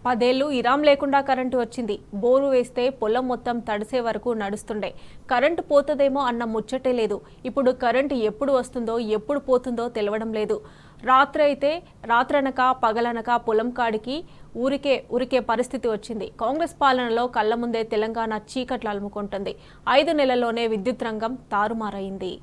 10 ఏళ్లు ఇరాం లేకుండా కరెంటు వచ్చింది. బోరు వేస్తే పొలం మొత్తం తడిసే వరకు నడుస్తుండే. కరెంటు పోతుందేమో అన్న ముచ్చటే లేదు. ఇప్పుడు కరెంటు ఎప్పుడు వస్తుందో ఎప్పుడు పోతుందో తెలవడం లేదు. రాత్రనక పగలనక పొలం కాడికి ఊరికే పరిస్థితి వచ్చింది. కాంగ్రెస్ పాలనలో కళ్ల ముందే తెలంగాణ చీకట్లు అలుముకుంటుంది. 5 నెలల్లోనే విద్యుత్ రంగం తారుమారైంది.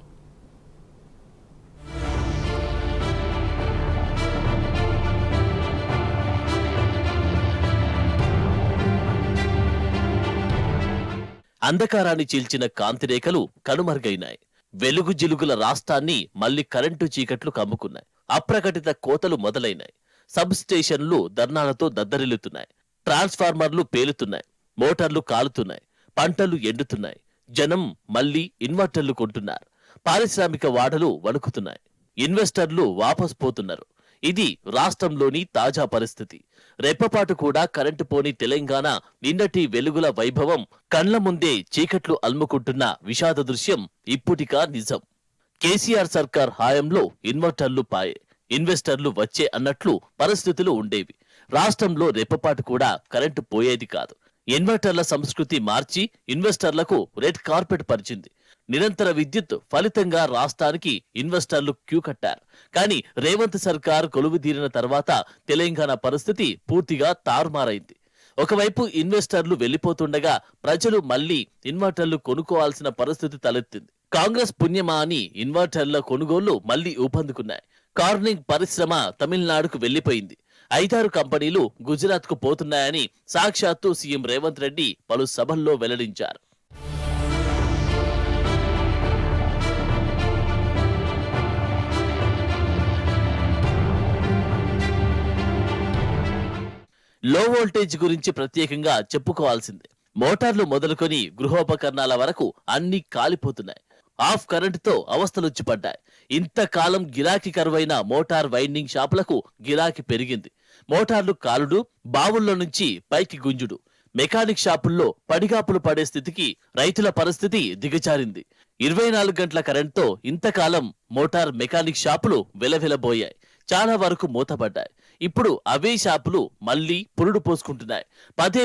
అంధకారాన్ని చీల్చిన కాంతిరేఖలు కనుమరుగైనాయి. వెలుగు జిలుగుల రాష్ట్రాన్ని మళ్లీ కరెంటు చీకట్లు కమ్ముకున్నాయి. అప్రకటిత కోతలు మొదలైనాయి. సబ్ స్టేషన్లు ధర్నాలతో దద్దరిల్లుతున్నాయి. ట్రాన్స్ఫార్మర్లు పేలుతున్నాయి. మోటార్లు కాలుతున్నాయి. పంటలు ఎండుతున్నాయి. జనం మళ్లీ ఇన్వర్టర్లు కొంటున్నారు. పారిశ్రామిక వాడలు వణుకుతున్నాయి. ఇన్వెస్టర్లు వాపస్ పోతున్నారు. ఇది రాష్ట్రంలోని తాజా పరిస్థితి. రెప్పపాటు కూడా కరెంటు పోని తెలంగాణ నిన్నటి వెలుగుల వైభవం కళ్ల ముందే చీకట్లు అల్ముకుంటున్న విషాద దృశ్యం ఇప్పుటికా నిజం. కేసీఆర్ సర్కార్ హాయంలో ఇన్వర్టర్లు పాయే, ఇన్వెస్టర్లు వచ్చే అన్నట్లు పరిస్థితులు ఉండేవి. రాష్ట్రంలో రెప్పపాటు కూడా కరెంటు పోయేది కాదు. ఇన్వర్టర్ల సంస్కృతి మార్చి ఇన్వెస్టర్లకు రెడ్ కార్పెట్ పరిచింది. నిరంతర విద్యుత్ ఫలితంగా రాష్ట్రానికి ఇన్వెస్టర్లు క్యూ కట్టారు. కానీ రేవంత్ సర్కార్ కొలువుదీరిన తర్వాత తెలంగాణ పరిస్థితి పూర్తిగా తారుమారైంది. ఒకవైపు ఇన్వెస్టర్లు వెళ్లిపోతుండగా ప్రజలు మళ్లీ ఇన్వర్టర్లు కొనుక్కోవాల్సిన పరిస్థితి తలెత్తింది. కాంగ్రెస్ పుణ్యమా అని ఇన్వర్టర్ల కొనుగోళ్లు మళ్లీ ఊపందుకున్నాయి. కార్నింగ్ పరిశ్రమ తమిళనాడుకు వెళ్లిపోయింది. 5-6 కంపెనీలు గుజరాత్ కు పోతున్నాయని సాక్షాత్తు సీఎం రేవంత్ రెడ్డి పలు సభల్లో వెల్లడించారు. లో వోల్టేజ్ గురించి ప్రత్యేకంగా చెప్పుకోవాల్సిందే. మోటార్లు మొదలుకొని గృహోపకరణాల వరకు అన్ని కాలిపోతున్నాయి. ఆఫ్ కరెంటుతో అవస్థలొచ్చి పడ్డాయి. ఇంతకాలం గిరాకీ కరువైన మోటార్ వైండింగ్ షాపులకు గిరాకీ పెరిగింది. మోటార్లు కాలుడు, బావుల్లో నుంచి పైకి గుంజుడు, మెకానిక్ షాపుల్లో పడిగాపులు పడే స్థితికి రైతుల పరిస్థితి దిగజారింది. 24 గంటల కరెంటుతో ఇంతకాలం మోటార్ మెకానిక్ షాపులు వెలవెలబోయాయి. చాలా వరకు మూతపడ్డాయి. ఇప్పుడు అవే షాపులు మళ్లీ పురుడు పోసుకుంటున్నాయి.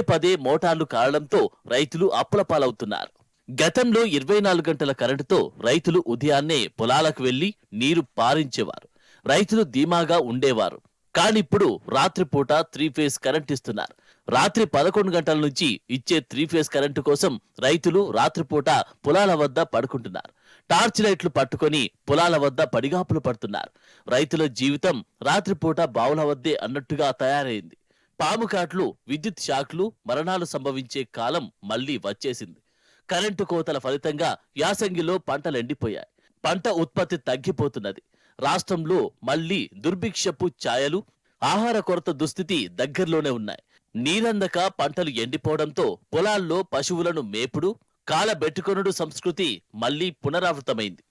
పదే మోటార్లు కాలడంతో రైతులు అప్పులపాలవుతున్నారు. గతంలో 24 గంటల కరెంటుతో రైతులు ఉదయాన్నే పొలాలకు వెళ్లి నీరు పారించేవారు. రైతులు ధీమాగా ఉండేవారు. కానిప్పుడు రాత్రిపూట 3 ఫేజ్ కరెంట్ ఇస్తున్నారు. రాత్రి 11 గంటల నుంచి ఇచ్చే 3 ఫేజ్ కరెంటు కోసం రైతులు రాత్రిపూట పొలాల వద్ద పడుకుంటున్నారు. టార్చ్ లైట్లు పట్టుకొని పొలాల వద్ద పడిగాపులు పడుతున్నారు. రైతుల జీవితం రాత్రిపూట బావుల వద్దే అన్నట్టుగా తయారైంది. పాము కాట్లు, విద్యుత్ షాక్లు, మరణాలు సంభవించే కాలం మళ్లీ వచ్చేసింది. కరెంటు కోతల ఫలితంగా యాసంగిలో పంటలెండిపోయాయి. పంట ఉత్పత్తి తగ్గిపోతున్నది. రాష్ట్రంలో మళ్లీ దుర్భిక్షపు ఛాయలు, ఆహార కొరత దుస్థితి దగ్గరలోనే ఉన్నాయి. నీరందక పంటలు ఎండిపోవడంతో పొలాల్లో పశువులను మేపుడు, కాలబెట్టుకొనుడు సంస్కృతి మళ్లీ పునరావృతమైంది.